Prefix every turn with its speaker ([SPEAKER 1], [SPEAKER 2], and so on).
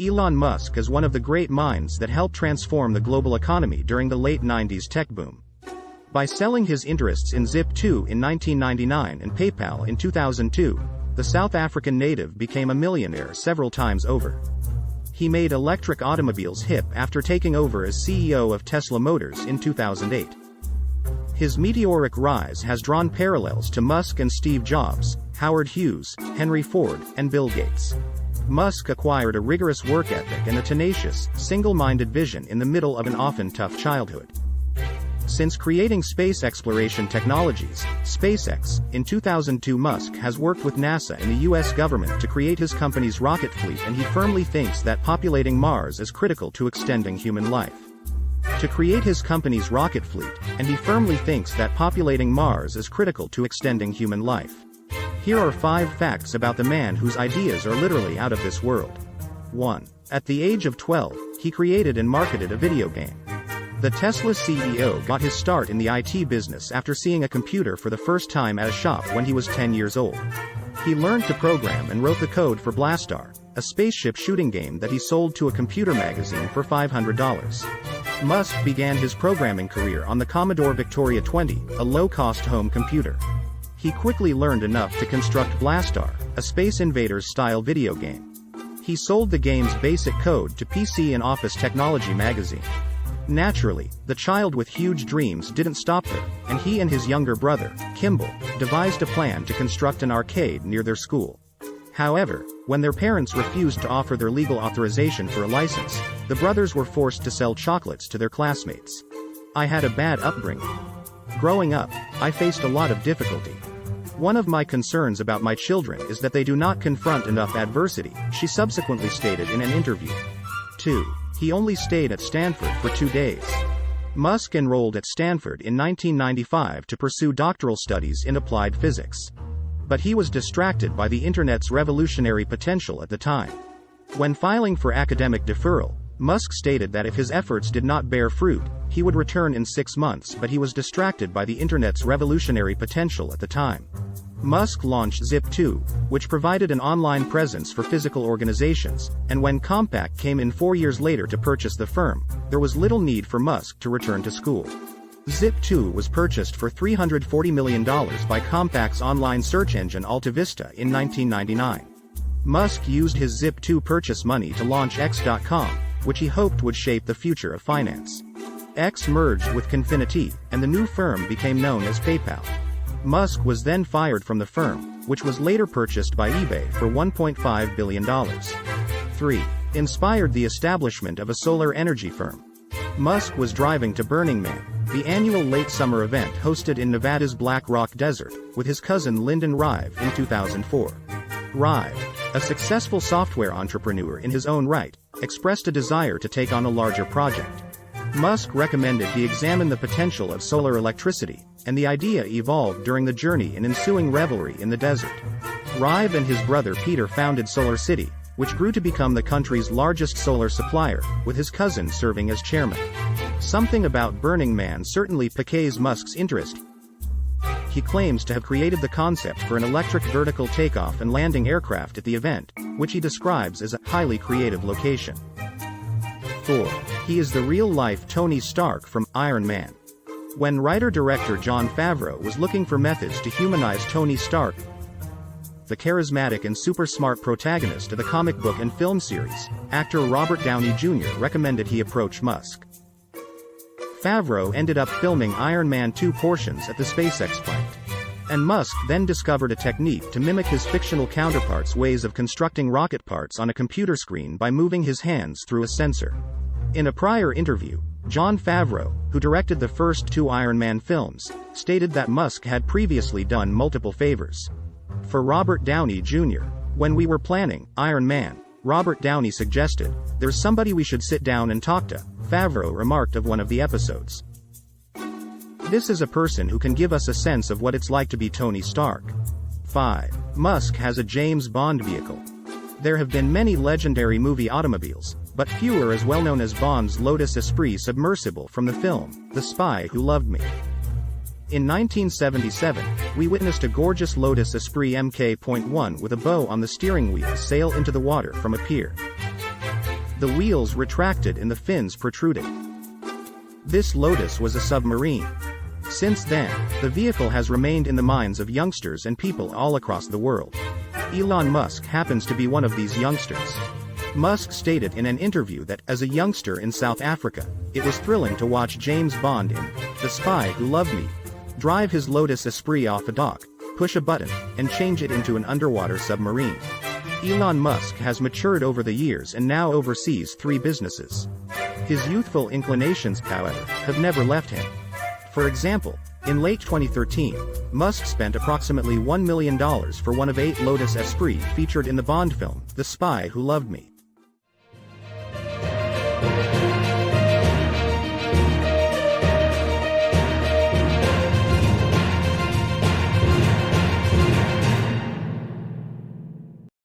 [SPEAKER 1] Elon Musk is one of the great minds that helped transform the global economy during the late 90s tech boom. By selling his interests in Zip2 in 1999 and PayPal in 2002, the South African native became a millionaire several times over. He made electric automobiles hip after taking over as CEO of Tesla Motors in 2008. His meteoric rise has drawn parallels to Musk and Steve Jobs, Howard Hughes, Henry Ford, and Bill Gates. Musk acquired a rigorous work ethic and a tenacious, single-minded vision in the middle of an often tough childhood. Since creating space exploration technologies, SpaceX, in 2002 Musk has worked with NASA and the US government to create his company's rocket fleet, and he firmly thinks that populating Mars is critical to extending human life. To create his company's rocket fleet, and he firmly thinks that populating Mars is critical to extending human life. Here are 5 facts about the man whose ideas are literally out of this world. 1. At the age of 12, he created and marketed a video game. The Tesla CEO got his start in the IT business after seeing a computer for the first time at a shop when he was 10 years old. He learned to program and wrote the code for Blastar, a spaceship shooting game that he sold to a computer magazine for $500. Musk began his programming career on the Commodore Victoria 20, a low-cost home computer. He quickly learned enough to construct Blastar, a Space Invaders-style video game. He sold the game's basic code to PC and Office Technology magazine. Naturally, the child with huge dreams didn't stop there, and he and his younger brother, Kimball, devised a plan to construct an arcade near their school. However, when their parents refused to offer their legal authorization for a license, the brothers were forced to sell chocolates to their classmates. I had a bad upbringing. Growing up, I faced a lot of difficulty. One of my concerns about my children is that they do not confront enough adversity, she subsequently stated in an interview. 2. He only stayed at Stanford for 2 days. Musk enrolled at Stanford in 1995 to pursue doctoral studies in applied physics. But he was distracted by the internet's revolutionary potential at the time. When filing for academic deferral, Musk stated that if his efforts did not bear fruit, he would return in 6 months, but he was distracted by the internet's revolutionary potential at the time. Musk launched Zip2, which provided an online presence for physical organizations, and when Compaq came in 4 years later to purchase the firm, there was little need for Musk to return to school. Zip2 was purchased for $340 million by Compaq's online search engine AltaVista in 1999. Musk used his Zip2 purchase money to launch X.com, which he hoped would shape the future of finance. X merged with Confinity, and the new firm became known as PayPal. Musk was then fired from the firm, which was later purchased by eBay for $1.5 billion. 3. Inspired the establishment of a solar energy firm. Musk was driving to Burning Man, the annual late summer event hosted in Nevada's Black Rock Desert, with his cousin Lyndon Rive in 2004. Rive, a successful software entrepreneur in his own right, expressed a desire to take on a larger project. Musk recommended he examine the potential of solar electricity, and the idea evolved during the journey and ensuing revelry in the desert. Rive and his brother Peter founded Solar City, which grew to become the country's largest solar supplier, with his cousin serving as chairman. Something about Burning Man certainly piques Musk's interest. He claims to have created the concept for an electric vertical takeoff and landing aircraft at the event, which he describes as a highly creative location. 4. He is the real-life Tony Stark from Iron Man. When writer-director Jon Favreau was looking for methods to humanize Tony Stark, the charismatic and super-smart protagonist of the comic book and film series, actor Robert Downey Jr. recommended he approach Musk. Favreau ended up filming Iron Man 2 portions at the SpaceX plant. And Musk then discovered a technique to mimic his fictional counterpart's ways of constructing rocket parts on a computer screen by moving his hands through a sensor. In a prior interview, Jon Favreau, who directed the first 2 Iron Man films, stated that Musk had previously done multiple favors. For Robert Downey Jr., when we were planning Iron Man, Robert Downey suggested, "There's somebody we should sit down and talk to," Favreau remarked of one of the episodes. This is a person who can give us a sense of what it's like to be Tony Stark. 5. Musk has a James Bond vehicle. There have been many legendary movie automobiles, but few are as well known as Bond's Lotus Esprit submersible from the film, The Spy Who Loved Me. In 1977, we witnessed a gorgeous Lotus Esprit Mk.1 with a bow on the steering wheel sail into the water from a pier. The wheels retracted and the fins protruded. This Lotus was a submarine. Since then, the vehicle has remained in the minds of youngsters and people all across the world. Elon Musk happens to be one of these youngsters. Musk stated in an interview that, as a youngster in South Africa, it was thrilling to watch James Bond in The Spy Who Loved Me drive his Lotus Esprit off a dock, push a button, and change it into an underwater submarine. Elon Musk has matured over the years and now oversees 3 businesses. His youthful inclinations, however, have never left him. For example, in late 2013, Musk spent approximately $1 million for one of 8 Lotus Esprit featured in the Bond film, The Spy Who Loved Me.